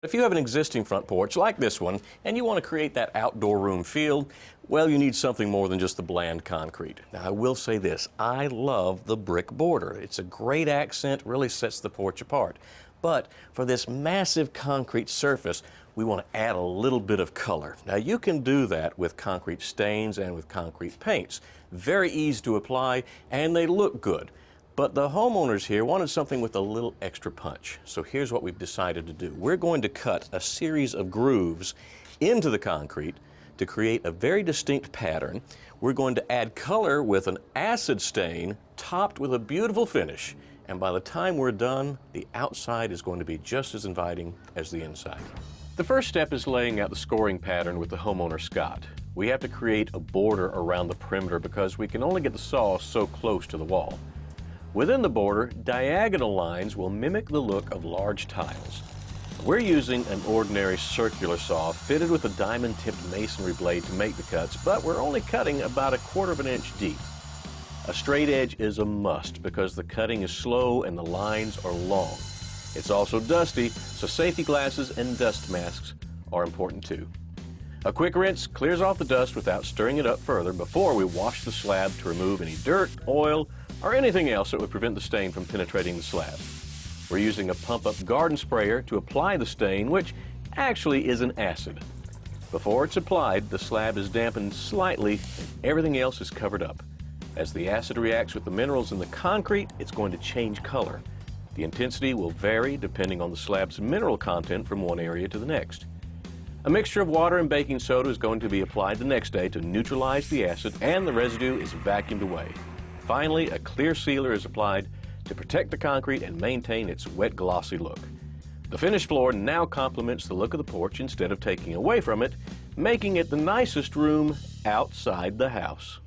If you have an existing front porch like this one and you want to create that outdoor room feel, well, you need something more than just the bland concrete. Now, I will say this, I love the brick border. It's a great accent, really sets the porch apart. But for this massive concrete surface, we want to add a little bit of color. Now, you can do that with concrete stains and with concrete paints. Very easy to apply, and they look good. But the homeowners here wanted something with a little extra punch. So here's what we've decided to do. We're going to cut a series of grooves into the concrete to create a very distinct pattern. We're going to add color with an acid stain topped with a beautiful finish. And by the time we're done, the outside is going to be just as inviting as the inside. The first step is laying out the scoring pattern with the homeowner Scott. We have to create a border around the perimeter because we can only get the saw so close to the wall. Within the border, diagonal lines will mimic the look of large tiles. We're using an ordinary circular saw fitted with a diamond-tipped masonry blade to make the cuts, but we're only cutting about 1/4 of an inch deep. A straight edge is a must because the cutting is slow and the lines are long. It's also dusty, so safety glasses and dust masks are important too. A quick rinse clears off the dust without stirring it up further before we wash the slab to remove any dirt, oil, or anything else that would prevent the stain from penetrating the slab. We're using a pump-up garden sprayer to apply the stain, which actually is an acid. Before it's applied, the slab is dampened slightly and everything else is covered up. As the acid reacts with the minerals in the concrete, it's going to change color. The intensity will vary depending on the slab's mineral content from one area to the next. A mixture of water and baking soda is going to be applied the next day to neutralize the acid, and the residue is vacuumed away. Finally, a clear sealer is applied to protect the concrete and maintain its wet, glossy look. The finished floor now complements the look of the porch instead of taking away from it, making it the nicest room outside the house.